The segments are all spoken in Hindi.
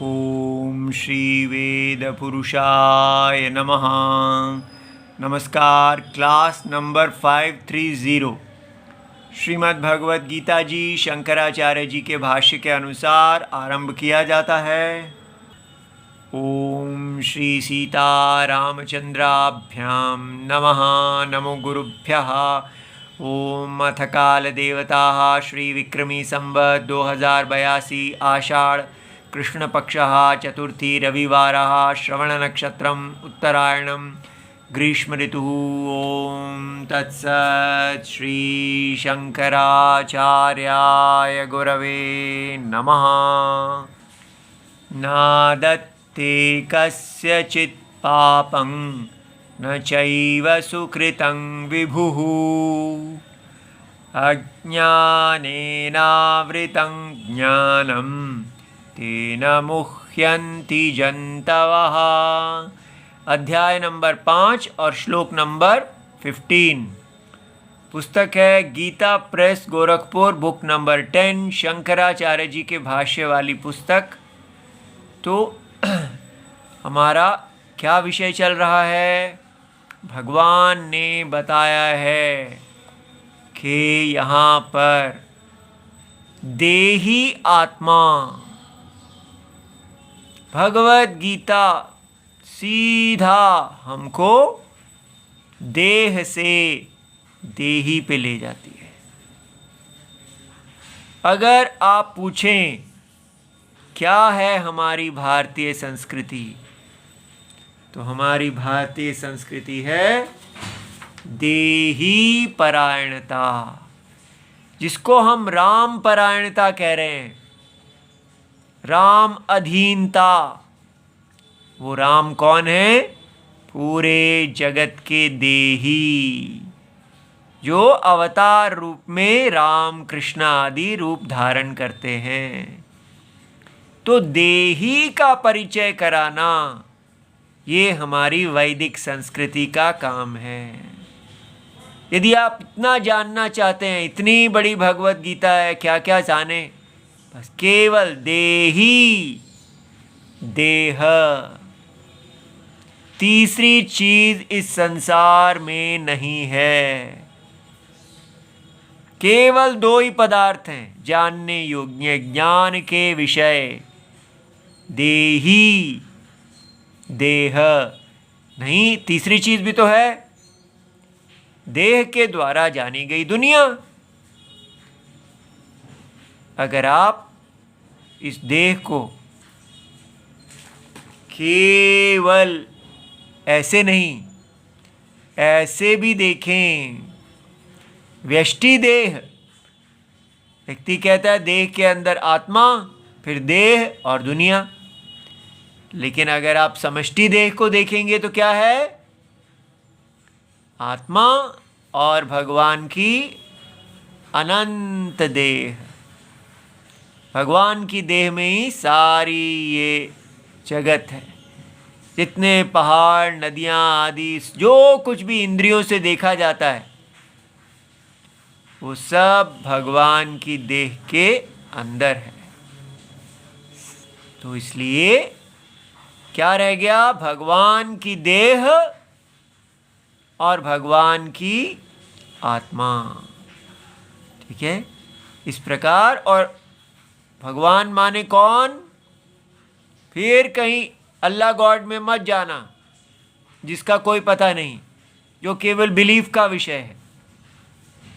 ओम श्री वेद पुरुषाय नमः। नमस्कार। क्लास नंबर 530 श्रीमद् भगवद गीता जी शंकराचार्य जी के भाष्य के अनुसार आरंभ किया जाता है। ओम श्री सीता रामचंद्राभ्याम नमः। नमो गुरुभ्यः। ओम अथ काल देवता श्री विक्रमी संवत् 2082 आषाढ़ कृष्ण पक्षः चतुर्थी रविवारः श्रवण नक्षत्रम उत्तरायणम ग्रीष्म ऋतु। ओम तत्सत्। श्री शंकराचार्याय गुरवे नमः। नादत्ते कस्यचित् पापं न चैव सुकृतं विभुः अज्ञानेनावृतं ज्ञानं तेन मुह्यन्ति जन्तवः। अध्याय नंबर 5 और श्लोक नंबर 15। पुस्तक है गीता प्रेस गोरखपुर, बुक नंबर 10, शंकराचार्य जी के भाष्य वाली पुस्तक। तो हमारा क्या विषय चल रहा है? भगवान ने बताया है कि यहाँ पर देही आत्मा, भगवद गीता सीधा हमको देह से देही पे ले जाती है। अगर आप पूछें क्या है हमारी भारतीय संस्कृति, तो हमारी भारतीय संस्कृति है देही परायणता, जिसको हम राम परायणता कह रहे हैं। राम अधीनता। वो राम कौन है? पूरे जगत के देही, जो अवतार रूप में राम कृष्ण आदि रूप धारण करते हैं। तो देही का परिचय कराना ये हमारी वैदिक संस्कृति का काम है। यदि आप इतना जानना चाहते हैं, इतनी बड़ी भगवद गीता है, क्या क्या जाने, बस केवल देही, देह। तीसरी चीज इस संसार में नहीं है। केवल दो ही पदार्थ हैं जानने योग्य, ज्ञान के विषय, देही, देह। नहीं, तीसरी चीज भी तो है, देह के द्वारा जानी गई दुनिया। अगर आप इस देह को केवल ऐसे नहीं, ऐसे भी देखें, व्यष्टि देह, व्यक्ति कहता है देह के अंदर आत्मा, फिर देह और दुनिया। लेकिन अगर आप समष्टि देह को देखेंगे तो क्या है? आत्मा और भगवान की अनंत देह। भगवान की देह में ही सारी ये जगत है। जितने पहाड़, नदियाँ आदि, जो कुछ भी इंद्रियों से देखा जाता है, वो सब भगवान की देह के अंदर है। तो इसलिए क्या रह गया? भगवान की देह और भगवान की आत्मा। ठीक है, इस प्रकार। और भगवान माने कौन? फिर कहीं अल्लाह गॉड में मत जाना, जिसका कोई पता नहीं, जो केवल बिलीफ का विषय है।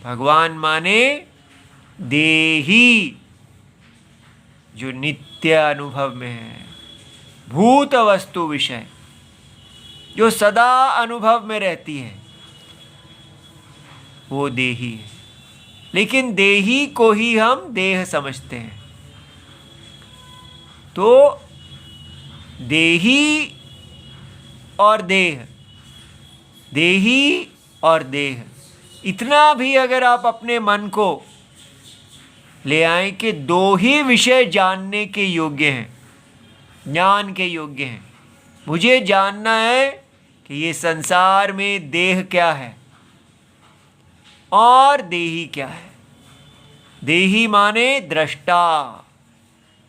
भगवान माने देही, जो नित्य अनुभव में है, भूत वस्तु विषय, जो सदा अनुभव में रहती है, वो देही है। लेकिन देही को ही हम देह समझते हैं। तो देही और देह, देही और देह, इतना भी अगर आप अपने मन को ले आए कि दो ही विषय जानने के योग्य हैं, ज्ञान के योग्य हैं। मुझे जानना है कि ये संसार में देह क्या है और देही क्या है। देही माने दृष्टा,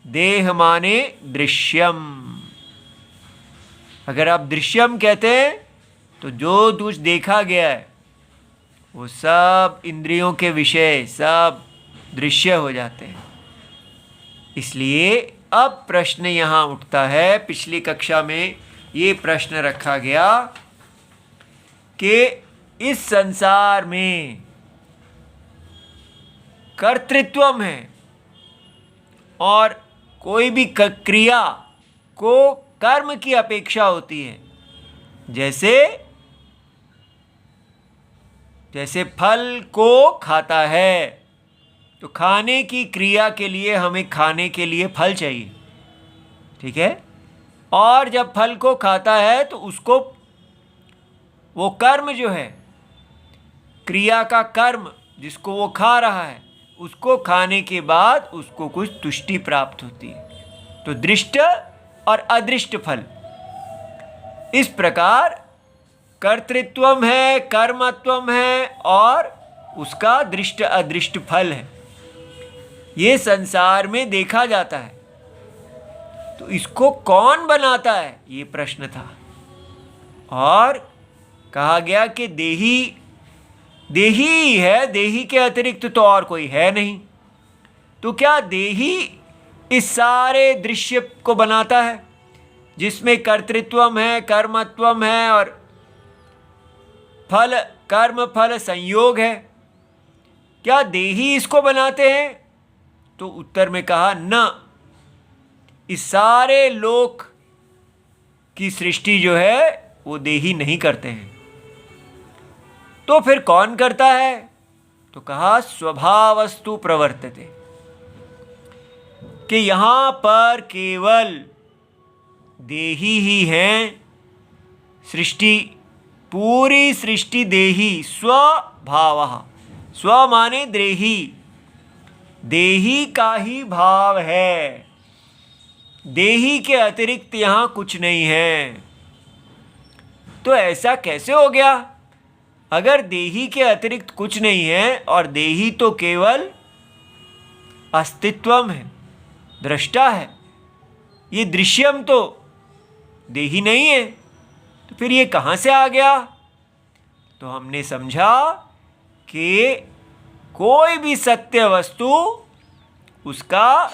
देह माने दृश्यम। अगर आप दृश्यम कहते हैं तो जो कुछ देखा गया है वो सब इंद्रियों के विषय सब दृश्य हो जाते हैं। इसलिए अब प्रश्न यहाँ उठता है, पिछली कक्षा में ये प्रश्न रखा गया कि इस संसार में कर्तृत्वम है और कोई भी क्रिया को कर्म की अपेक्षा होती है। जैसे फल को खाता है तो खाने की क्रिया के लिए हमें खाने के लिए फल चाहिए, ठीक है। और जब फल को खाता है तो उसको वो कर्म जो है, क्रिया का कर्म जिसको वो खा रहा है, उसको खाने के बाद उसको कुछ तुष्टि प्राप्त होती है। तो दृष्ट और अदृष्ट फल, इस प्रकार कर्तृत्वम है, कर्मत्वम है और उसका दृष्ट अदृष्ट फल है। ये संसार में देखा जाता है। तो इसको कौन बनाता है, ये प्रश्न था। और कहा गया कि देही ही है, देही के अतिरिक्त तो और कोई है नहीं। तो क्या देही इस सारे दृश्य को बनाता है जिसमें कर्तृत्वम है, कर्मत्वम है और फल कर्म फल संयोग है? क्या देही इसको बनाते हैं? तो उत्तर में कहा न, इस सारे लोक की सृष्टि जो है वो देही नहीं करते हैं। तो फिर कौन करता है? तो कहा स्वभावस्तु प्रवर्तते, कि यहां पर केवल देही ही हैं। सृष्टि, पूरी सृष्टि देही, स्वभावः, स्व माने देही, देही का ही भाव है। देही के अतिरिक्त यहां कुछ नहीं है। तो ऐसा कैसे हो गया? अगर देही के अतिरिक्त कुछ नहीं है और देही तो केवल अस्तित्वम है, दृष्टा है, ये दृश्यम तो देही नहीं है, तो फिर ये कहाँ से आ गया? तो हमने समझा कि कोई भी सत्य वस्तु, उसका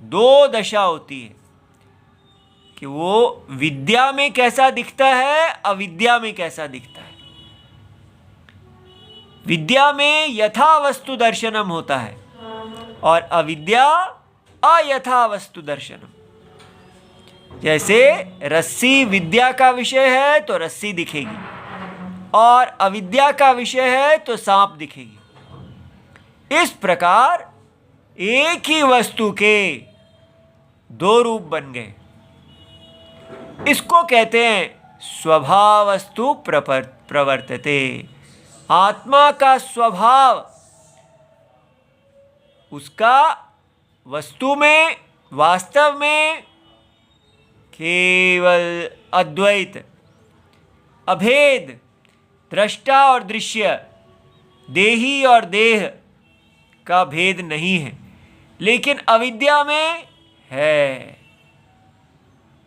दो दशा होती है, कि वो विद्या में कैसा दिखता है, अविद्या में कैसा दिखता है। विद्या में यथा वस्तु दर्शनम होता है और अविद्या अयथा वस्तु दर्शनम। जैसे रस्सी विद्या का विषय है तो रस्सी दिखेगी, और अविद्या का विषय है तो सांप दिखेगी। इस प्रकार एक ही वस्तु के दो रूप बन गए। इसको कहते हैं स्वभावस्तु प्रवर्तते। आत्मा का स्वभाव, उसका वस्तु में, वास्तव में केवल अद्वैत, अभेद, दृष्टा और दृश्य, देही और देह का भेद नहीं है, लेकिन अविद्या में है,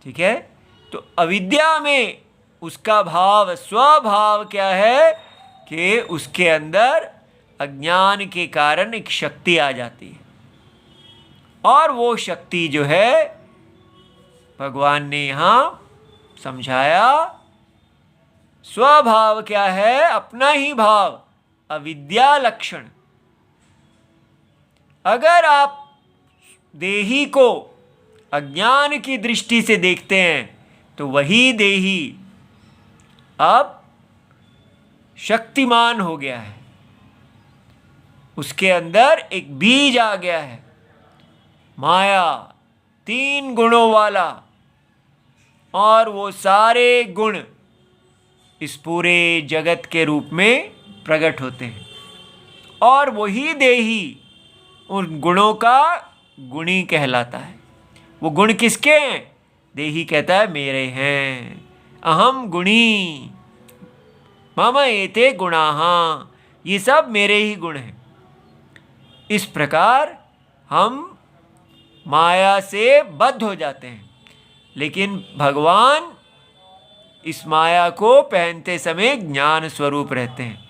ठीक है। तो अविद्या में उसका भाव, स्वभाव क्या है कि उसके अंदर अज्ञान के कारण एक शक्ति आ जाती है, और वो शक्ति जो है भगवान ने यहाँ समझाया, स्वभाव क्या है, अपना ही भाव, अविद्या लक्षण। अगर आप देही को अज्ञान की दृष्टि से देखते हैं तो वही देही अब शक्तिमान हो गया है, उसके अंदर एक बीज आ गया है, माया, 3 गुणों वाला, और वो सारे गुण इस पूरे जगत के रूप में प्रकट होते हैं, और वही देही उन गुणों का गुणी कहलाता है। वो गुण किसके हैं? देही कहता है मेरे हैं, अहम गुणी, मम एते गुणाः, ये सब मेरे ही गुण हैं। इस प्रकार हम माया से बद्ध हो जाते हैं। लेकिन भगवान इस माया को पहनते समय ज्ञान स्वरूप रहते हैं,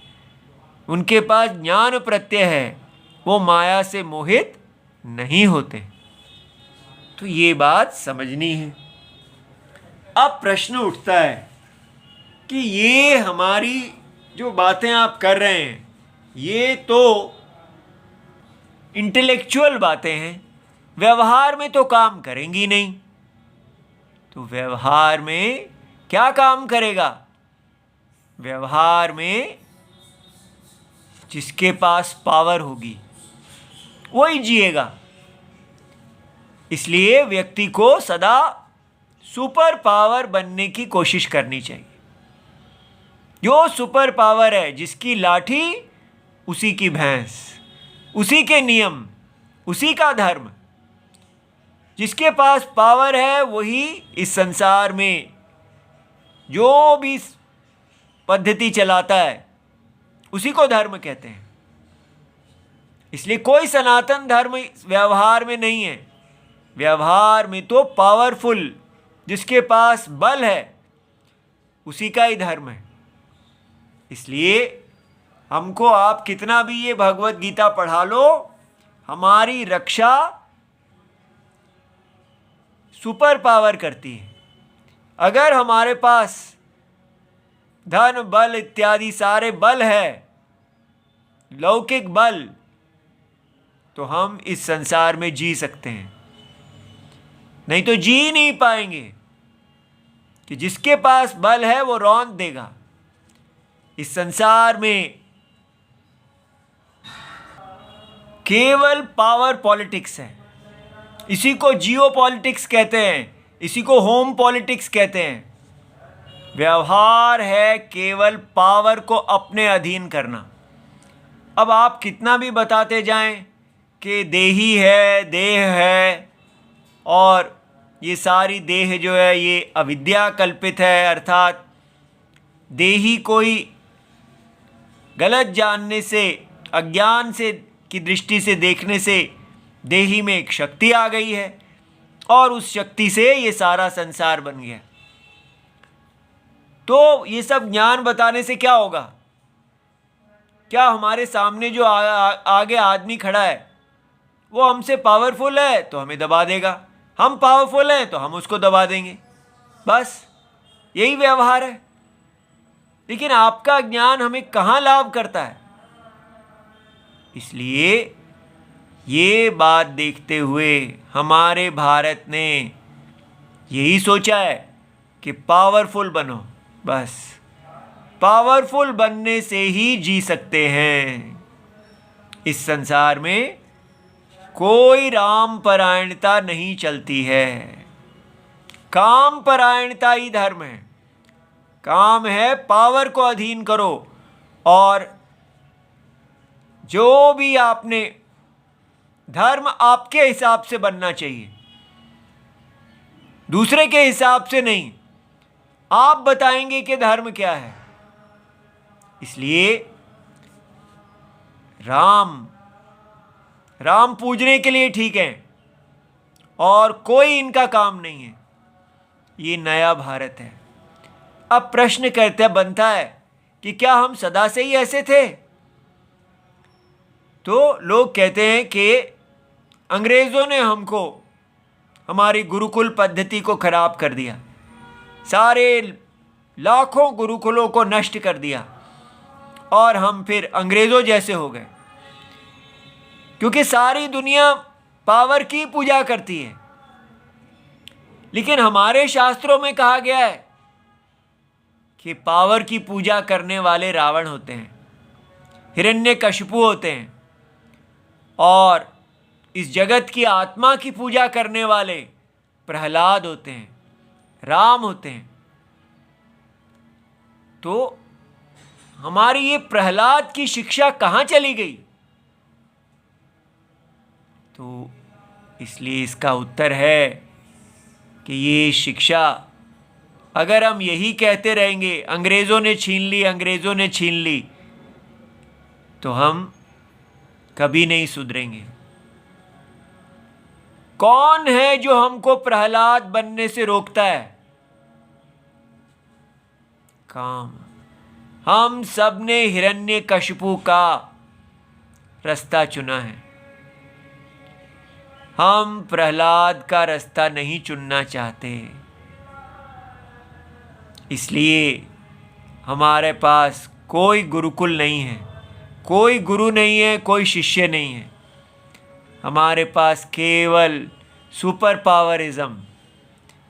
उनके पास ज्ञान प्रत्यय है, वो माया से मोहित नहीं होते। तो ये बात समझनी है। अब प्रश्न उठता है कि ये हमारी जो बातें आप कर रहे हैं ये तो इंटेलेक्चुअल बातें हैं, व्यवहार में तो काम करेंगी नहीं। तो व्यवहार में क्या काम करेगा? व्यवहार में जिसके पास पावर होगी वही जिएगा। इसलिए व्यक्ति को सदा सुपर पावर बनने की कोशिश करनी चाहिए। जो सुपर पावर है, जिसकी लाठी उसी की भैंस, उसी के नियम, उसी का धर्म, जिसके पास पावर है वही इस संसार में जो भी पद्धति चलाता है उसी को धर्म कहते हैं। इसलिए कोई सनातन धर्म व्यवहार में नहीं है। व्यवहार में तो पावरफुल, जिसके पास बल है उसी का ही धर्म है। इसलिए हमको आप कितना भी ये भगवत गीता पढ़ा लो, हमारी रक्षा सुपर पावर करती है। अगर हमारे पास धन बल इत्यादि सारे बल है, लौकिक बल, तो हम इस संसार में जी सकते हैं, नहीं तो जी नहीं पाएंगे। कि जिसके पास बल है वो रौंद देगा। इस संसार में केवल पावर पॉलिटिक्स है। इसी को जियो पॉलिटिक्स कहते हैं, इसी को होम पॉलिटिक्स कहते हैं। व्यवहार है केवल पावर को अपने अधीन करना। अब आप कितना भी बताते जाएं कि देही है, देह है, और ये सारी देह जो है ये अविद्या कल्पित है, अर्थात देही कोई गलत जानने से, अज्ञान से की दृष्टि से देखने से देही में एक शक्ति आ गई है और उस शक्ति से ये सारा संसार बन गया। तो ये सब ज्ञान बताने से क्या होगा? क्या हमारे सामने जो आगे आदमी खड़ा है वो हमसे पावरफुल है तो हमें दबा देगा, हम पावरफुल हैं तो हम उसको दबा देंगे, बस यही व्यवहार है। लेकिन आपका ज्ञान हमें कहाँ लाभ करता है? इसलिए ये बात देखते हुए हमारे भारत ने यही सोचा है कि पावरफुल बनो, बस पावरफुल बनने से ही जी सकते हैं। इस संसार में कोई राम परायणता नहीं चलती है, काम परायणता ही धर्म है। काम है पावर को अधीन करो, और जो भी आपने धर्म आपके हिसाब से बनना चाहिए, दूसरे के हिसाब से नहीं। आप बताएंगे कि धर्म क्या है। इसलिए राम पूजने के लिए ठीक है और कोई इनका काम नहीं है। ये नया भारत है। अब प्रश्न बनता है कि क्या हम सदा से ही ऐसे थे? तो लोग कहते हैं कि अंग्रेज़ों ने हमको, हमारी गुरुकुल पद्धति को खराब कर दिया, सारे लाखों गुरुकुलों को नष्ट कर दिया और हम फिर अंग्रेज़ों जैसे हो गए, क्योंकि सारी दुनिया पावर की पूजा करती है। लेकिन हमारे शास्त्रों में कहा गया है कि पावर की पूजा करने वाले रावण होते हैं, हिरण्यकशिपु होते हैं, और इस जगत की आत्मा की पूजा करने वाले प्रहलाद होते हैं, राम होते हैं। तो हमारी ये प्रहलाद की शिक्षा कहाँ चली गई? तो इसलिए इसका उत्तर है कि ये शिक्षा, अगर हम यही कहते रहेंगे अंग्रेज़ों ने छीन ली, अंग्रेज़ों ने छीन ली, तो हम कभी नहीं सुधरेंगे। कौन है जो हमको प्रहलाद बनने से रोकता है? काम। हम सब ने हिरण्यकशिपु का रास्ता चुना है, हम प्रहलाद का रास्ता नहीं चुनना चाहते। इसलिए हमारे पास कोई गुरुकुल नहीं है, कोई गुरु नहीं है, कोई शिष्य नहीं है। हमारे पास केवल सुपर पावरिज्म।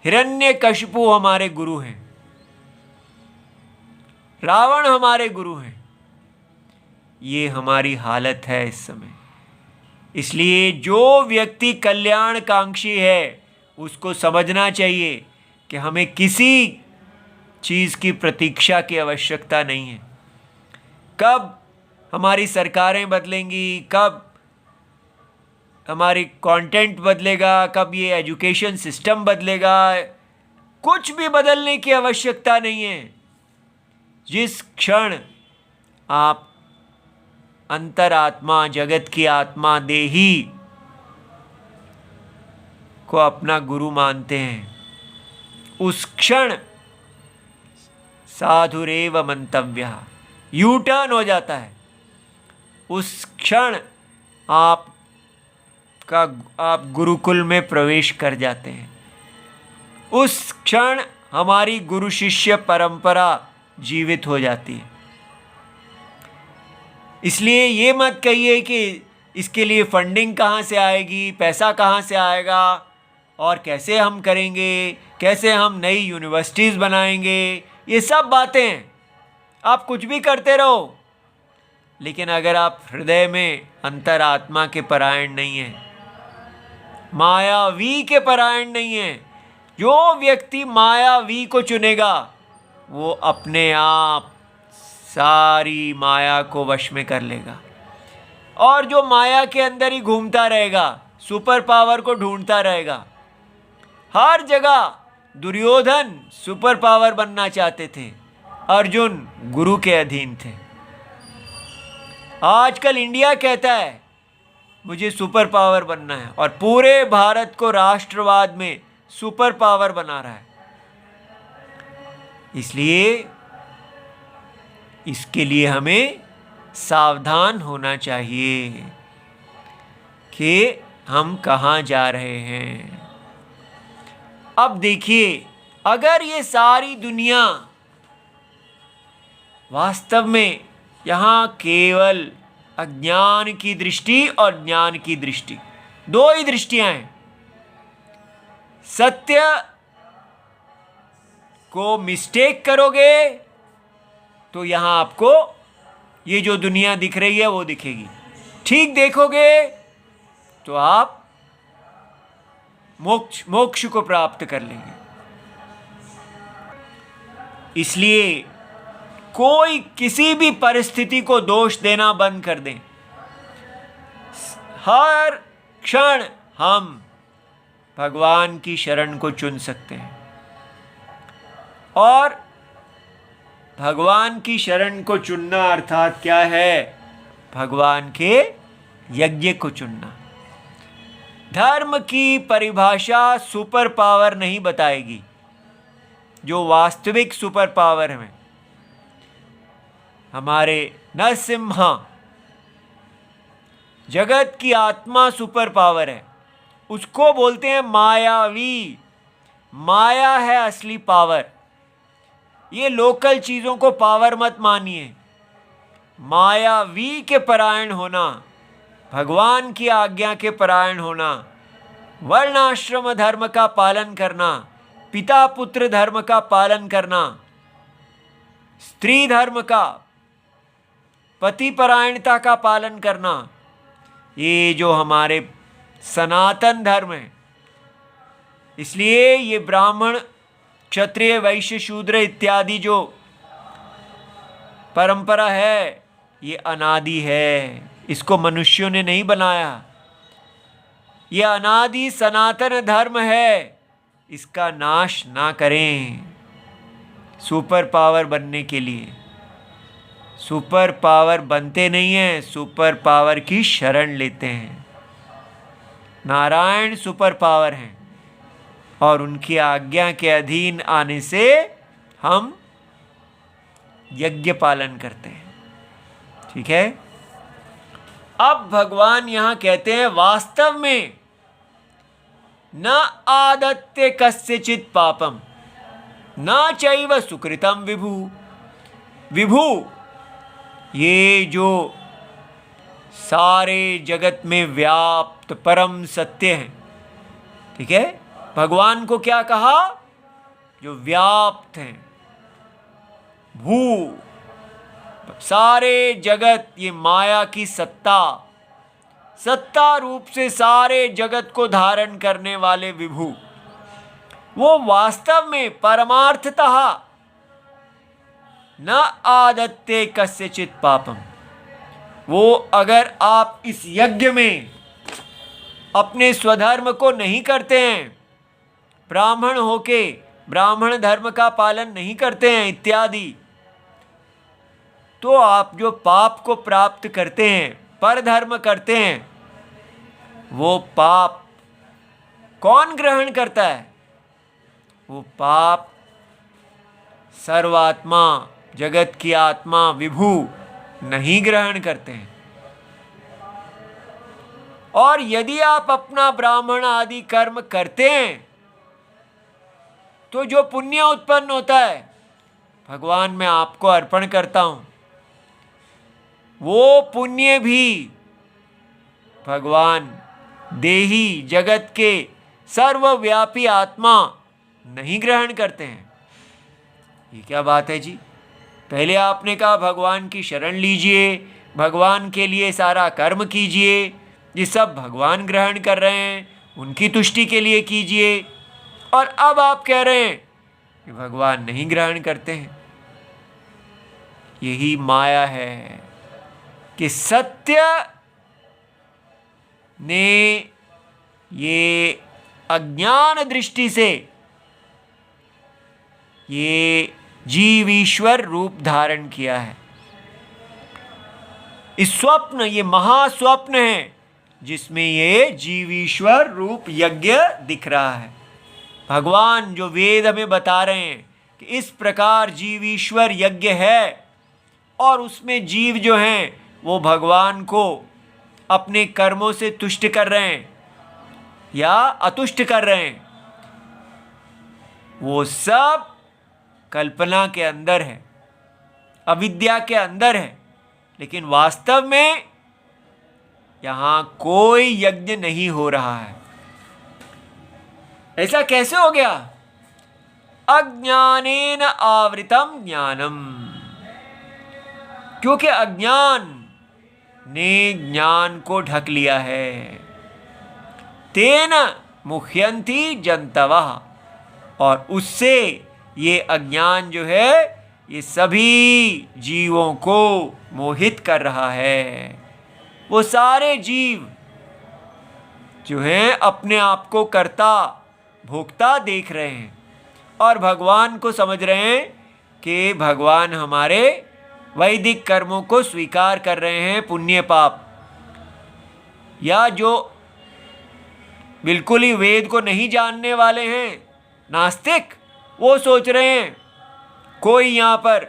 हिरण्यकशिपु हमारे गुरु हैं, रावण हमारे गुरु हैं। ये हमारी हालत है इस समय। इसलिए जो व्यक्ति कल्याणकांक्षी है उसको समझना चाहिए कि हमें किसी चीज़ की प्रतीक्षा की आवश्यकता नहीं है। कब हमारी सरकारें बदलेंगी, कब हमारी कंटेंट बदलेगा, कब ये एजुकेशन सिस्टम बदलेगा, कुछ भी बदलने की आवश्यकता नहीं है। जिस क्षण आप अंतरात्मा, जगत की आत्मा, देही को अपना गुरु मानते हैं, उस क्षण साधुरेव मंतव्य यू टर्न हो जाता है। उस क्षण आप गुरुकुल में प्रवेश कर जाते हैं। उस क्षण हमारी गुरु शिष्य परंपरा जीवित हो जाती है। इसलिए ये मत कहिए कि इसके लिए फंडिंग कहाँ से आएगी, पैसा कहाँ से आएगा और कैसे हम करेंगे, कैसे हम नई यूनिवर्सिटीज़ बनाएंगे। ये सब बातें आप कुछ भी करते रहो, लेकिन अगर आप हृदय में अंतरात्मा के परायण नहीं हैं, मायावी के परायण नहीं है, जो व्यक्ति मायावी को चुनेगा वो अपने आप सारी माया को वश में कर लेगा। और जो माया के अंदर ही घूमता रहेगा, सुपर पावर को ढूंढता रहेगा। हर जगह दुर्योधन सुपर पावर बनना चाहते थे, अर्जुन गुरु के अधीन थे। आजकल इंडिया कहता है मुझे सुपर पावर बनना है और पूरे भारत को राष्ट्रवाद में सुपर पावर बना रहा है। इसलिए इसके लिए हमें सावधान होना चाहिए कि हम कहाँ जा रहे हैं। अब देखिए, अगर ये सारी दुनिया वास्तव में यहाँ केवल अज्ञान की दृष्टि और ज्ञान की दृष्टि, दो ही दृष्टियां हैं। सत्य को मिस्टेक करोगे तो यहां आपको ये जो दुनिया दिख रही है वो दिखेगी। ठीक देखोगे तो आप मोक्ष को प्राप्त कर लेंगे। इसलिए कोई किसी भी परिस्थिति को दोष देना बंद कर दें। हर क्षण हम भगवान की शरण को चुन सकते हैं और भगवान की शरण को चुनना अर्थात क्या है? भगवान के यज्ञ को चुनना। धर्म की परिभाषा सुपर पावर नहीं बताएगी। जो वास्तविक सुपर पावर है, हमारे नरसिम्हा जगत की आत्मा सुपर पावर है, उसको बोलते हैं मायावी। माया है असली पावर। ये लोकल चीज़ों को पावर मत मानिए। मायावी के परायण होना, भगवान की आज्ञा के परायण होना, वर्णाश्रम धर्म का पालन करना, पिता पुत्र धर्म का पालन करना, स्त्री धर्म का, पति परायणता का पालन करना, ये जो हमारे सनातन धर्म है। इसलिए ये ब्राह्मण, क्षत्रिय, वैश्य, शूद्र इत्यादि जो परंपरा है ये अनादि है। इसको मनुष्यों ने नहीं बनाया। ये अनादि सनातन धर्म है। इसका नाश ना करें सुपर पावर बनने के लिए। सुपर पावर बनते नहीं हैं, सुपर पावर की शरण लेते हैं। नारायण सुपर पावर हैं और उनकी आज्ञा के अधीन आने से हम यज्ञ पालन करते हैं। ठीक है। अब भगवान यहां कहते हैं वास्तव में न आदत्ते कस्यचित् पापम न चैव सुकृतम विभु। विभु, ये जो सारे जगत में व्याप्त परम सत्य है, ठीक है, भगवान को क्या कहा? जो व्याप्त हैं, भू, सारे जगत, ये माया की सत्ता, सत्ता रूप से सारे जगत को धारण करने वाले विभु, वो वास्तव में परमार्थतः न आदत्ते कस्यचित् पापम, वो अगर आप इस यज्ञ में अपने स्वधर्म को नहीं करते हैं, ब्राह्मण होके ब्राह्मण धर्म का पालन नहीं करते हैं इत्यादि, तो आप जो पाप को प्राप्त करते हैं, परधर्म करते हैं, वो पाप कौन ग्रहण करता है? वो पाप सर्वात्मा, जगत की आत्मा विभु नहीं ग्रहण करते हैं। और यदि आप अपना ब्राह्मण आदि कर्म करते हैं तो जो पुण्य उत्पन्न होता है, भगवान मैं आपको अर्पण करता हूं, वो पुण्य भी भगवान देही जगत के सर्वव्यापी आत्मा नहीं ग्रहण करते हैं। ये क्या बात है जी? पहले आपने कहा भगवान की शरण लीजिए, भगवान के लिए सारा कर्म कीजिए, ये सब भगवान ग्रहण कर रहे हैं, उनकी तुष्टि के लिए कीजिए, और अब आप कह रहे हैं कि भगवान नहीं ग्रहण करते हैं। यही माया है कि सत्य ने ये अज्ञान दृष्टि से ये जीव ईश्वर रूप धारण किया है। इस स्वप्न, ये महास्वप्न है जिसमें ये जीव ईश्वर रूप यज्ञ दिख रहा है। भगवान जो वेद हमें बता रहे हैं कि इस प्रकार जीव ईश्वर यज्ञ है, और उसमें जीव जो हैं वो भगवान को अपने कर्मों से तुष्ट कर रहे हैं या अतुष्ट कर रहे हैं, वो सब कल्पना के अंदर है, अविद्या के अंदर है। लेकिन वास्तव में यहां कोई यज्ञ नहीं हो रहा है। ऐसा कैसे हो गया? अज्ञानेन आवृतम ज्ञानम, क्योंकि अज्ञान ने ज्ञान को ढक लिया है। तेन मुह्यन्ति जन्तवः, और उससे ये अज्ञान जो है ये सभी जीवों को मोहित कर रहा है। वो सारे जीव जो हैं अपने आप को कर्ता भोक्ता देख रहे हैं और भगवान को समझ रहे हैं कि भगवान हमारे वैदिक कर्मों को स्वीकार कर रहे हैं, पुण्य पाप। या जो बिल्कुल ही वेद को नहीं जानने वाले हैं, नास्तिक, वो सोच रहे हैं कोई यहाँ पर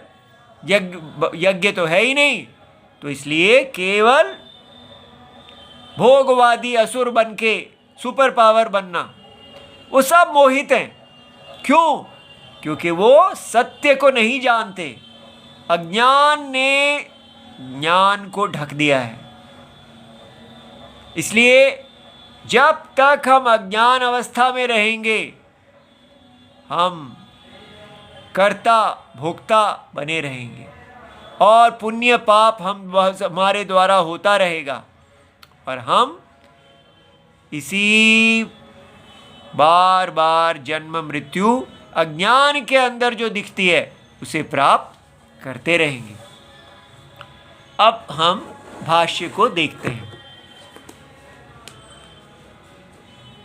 यज्ञ तो है ही नहीं, तो इसलिए केवल भोगवादी असुर बन के सुपर पावर बनना। वो सब मोहित हैं। क्यों? क्योंकि वो सत्य को नहीं जानते। अज्ञान ने ज्ञान को ढक दिया है। इसलिए जब तक हम अज्ञान अवस्था में रहेंगे, हम कर्ता भोक्ता बने रहेंगे और पुण्य पाप हमारे द्वारा होता रहेगा, और हम इसी बार बार जन्म मृत्यु अज्ञान के अंदर जो दिखती है उसे प्राप्त करते रहेंगे। अब हम भाष्य को देखते हैं।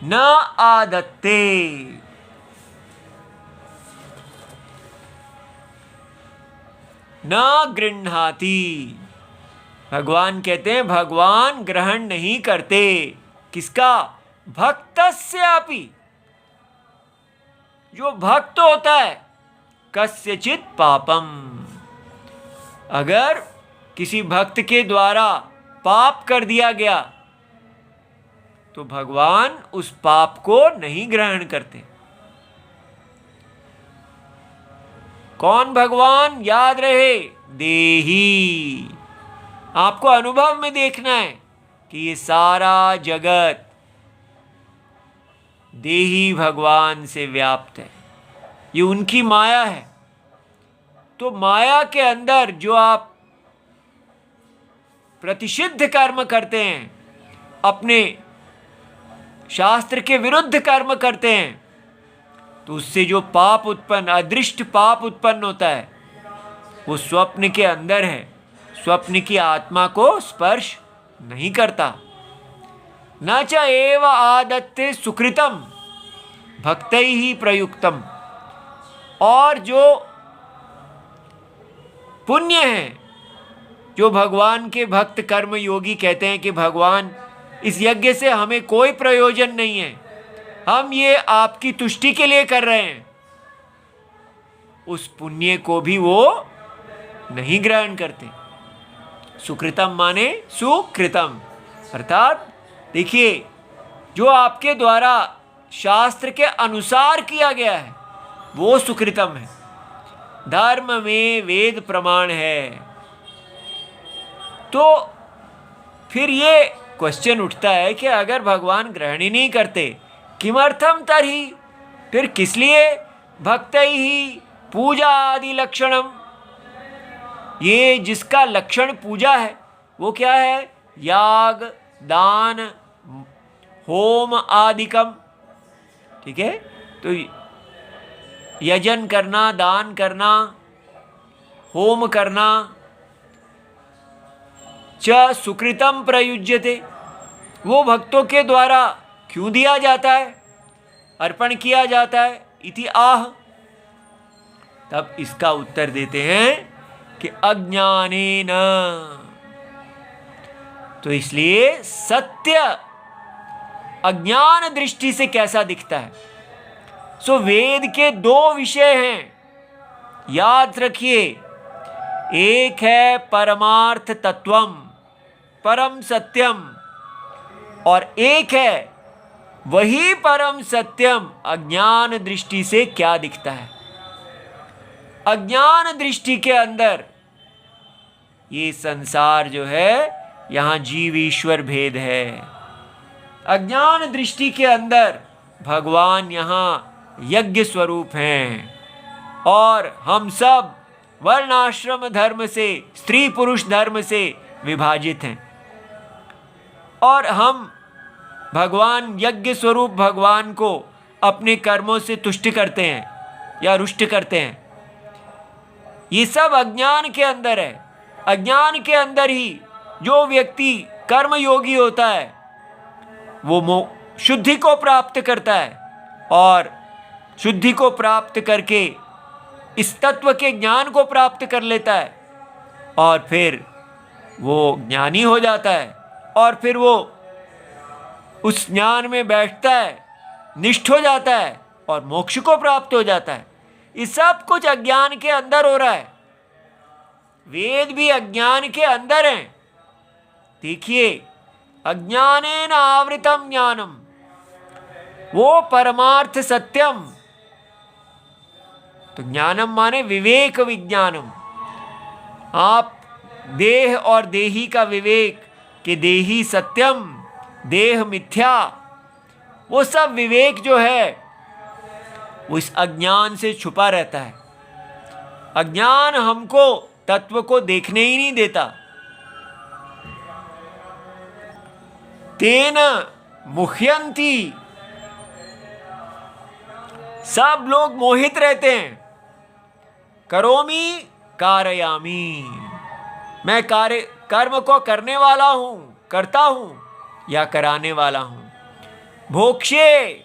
न आदत्ते, न गृह्णाति। भगवान कहते हैं भगवान ग्रहण नहीं करते। किसका? भक्तस्यापि, जो भक्त होता है, कस्यचित पापम, अगर किसी भक्त के द्वारा पाप कर दिया गया तो भगवान उस पाप को नहीं ग्रहण करते। कौन भगवान? याद रहे, देही। आपको अनुभव में देखना है कि ये सारा जगत देही भगवान से व्याप्त है, ये उनकी माया है। तो माया के अंदर जो आप प्रतिषिद्ध कर्म करते हैं, अपने शास्त्र के विरुद्ध कर्म करते हैं, तो उससे जो पाप उत्पन्न, अदृष्ट पाप उत्पन्न होता है, वो स्वप्न के अंदर है, स्वप्न की आत्मा को स्पर्श नहीं करता। न च एव आदत्ते सुकृतम भक्तैहि प्रयुक्तम, और जो पुण्य है, जो भगवान के भक्त कर्म योगी कहते हैं कि भगवान इस यज्ञ से हमें कोई प्रयोजन नहीं है, हम ये आपकी तुष्टि के लिए कर रहे हैं, उस पुण्य को भी वो नहीं ग्रहण करते। सुकृतम माने सुकृतम, अर्थात देखिए, जो आपके द्वारा शास्त्र के अनुसार किया गया है वो सुकृतम है। धर्म में वेद प्रमाण है। तो फिर ये क्वेश्चन उठता है कि अगर भगवान ग्रहण ही नहीं करते, किमर्थम तर्हि, फिर किस लिए भक्तैहि पूजा आदि लक्षणम, ये जिसका लक्षण पूजा है वो क्या है? याग, दान, होम आदिकम। ठीक है, तो यजन करना, दान करना, होम करना, च सुकृतम प्रयुज्यते, वो भक्तों के द्वारा क्यों दिया जाता है, अर्पण किया जाता है, इति आह। तब इसका उत्तर देते हैं कि अज्ञानेन, तो इसलिए सत्य अज्ञान दृष्टि से कैसा दिखता है। सो वेद के दो विषय हैं, याद रखिए, एक है परमार्थ तत्वम, परम सत्यम, और एक है वही परम सत्यम अज्ञान दृष्टि से क्या दिखता है। अज्ञान दृष्टि के अंदर ये संसार जो है, यहाँ जीव ईश्वर भेद है। अज्ञान दृष्टि के अंदर भगवान यहाँ यज्ञ स्वरूप हैं, और हम सब वर्णाश्रम धर्म से, स्त्री पुरुष धर्म से विभाजित हैं, और हम भगवान यज्ञ स्वरूप भगवान को अपने कर्मों से तुष्ट करते हैं या रुष्ट करते हैं। ये सब अज्ञान के अंदर है। अज्ञान के अंदर ही जो व्यक्ति कर्म योगी होता है वो शुद्धि को प्राप्त करता है, और शुद्धि को प्राप्त करके इस तत्व के ज्ञान को प्राप्त कर लेता है, और फिर वो ज्ञानी हो जाता है, और फिर वो उस ज्ञान में बैठता है, निष्ठ हो जाता है, और मोक्ष को प्राप्त हो जाता है। ये सब कुछ अज्ञान के अंदर हो रहा है। वेद भी अज्ञान के अंदर हैं। देखिए, अज्ञानेन आवृतम ज्ञानम, वो परमार्थ सत्यम, तो ज्ञानम माने विवेक विज्ञानम। आप देह और देही का विवेक, कि देही सत्यम, देह मिथ्या, वो सब विवेक जो है वो इस अज्ञान से छुपा रहता है। अज्ञान हमको तत्व को देखने ही नहीं देता। तेन मुह्यंती, सब लोग मोहित रहते हैं। करोमि कारयामि, मैं कर्म को करने वाला हूं, करता हूं या कराने वाला हूं। भोक्ष्ये,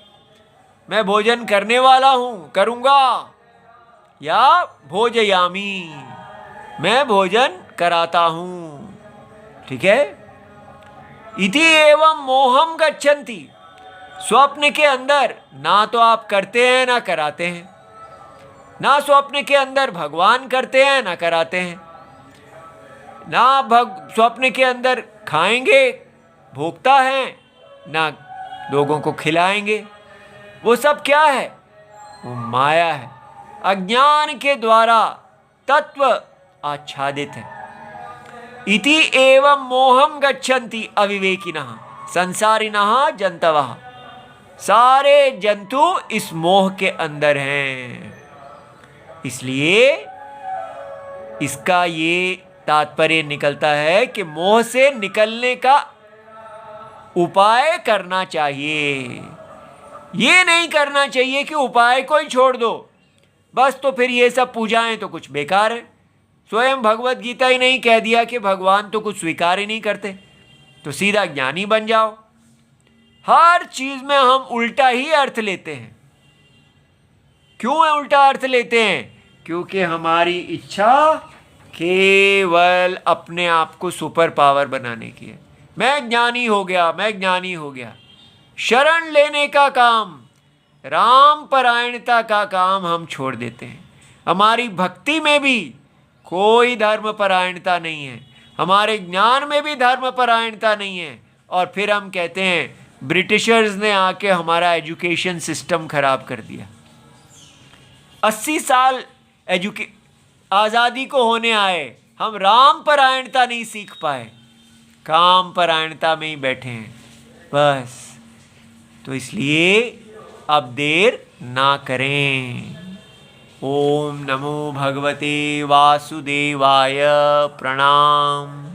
मैं भोजन करने वाला हूं, करूंगा, या भोजयामि, मैं भोजन कराता हूं। ठीक है, इति एवं मोहम गच्छन्ति, स्वप्न के अंदर ना तो आप करते हैं ना कराते हैं, ना स्वप्न के अंदर भगवान करते हैं ना कराते हैं, ना स्वप्न के अंदर खाएंगे भोगता है ना लोगों को खिलाएंगे। वो सब क्या है? वो माया है, अज्ञान के द्वारा तत्व आच्छादित है। इति एवं मोहम गच्छन्ति अविवेकिनः संसारिणः जंतवः। सारे जंतु इस मोह के अंदर हैं। इसलिए इसका ये तात्पर्य निकलता है कि मोह से निकलने का उपाय करना चाहिए। ये नहीं करना चाहिए कि उपाय को ही छोड़ दो बस, तो फिर ये सब पूजाएं तो कुछ बेकार है। स्वयं भगवत गीता ही नहीं कह दिया कि भगवान तो कुछ स्वीकार ही नहीं करते, तो सीधा ज्ञानी बन जाओ। हर चीज में हम उल्टा ही अर्थ लेते हैं। क्यों है उल्टा अर्थ लेते हैं? क्योंकि हमारी इच्छा केवल अपने आप को सुपर पावर बनाने की है। मैं ज्ञानी हो गया, मैं ज्ञानी हो गया। शरण लेने का काम, राम परायणता का काम हम छोड़ देते हैं। हमारी भक्ति में भी कोई धर्म परायणता नहीं है, हमारे ज्ञान में भी धर्म परायणता नहीं है। और फिर हम कहते हैं ब्रिटिशर्स ने आके हमारा एजुकेशन सिस्टम खराब कर दिया। 80 साल आज़ादी को होने आए, हम राम परायणता नहीं सीख पाए, काम परायणता में ही बैठे हैं बस। तो इसलिए अब देर ना करें। ओम नमो भगवते वासुदेवाय। प्रणाम।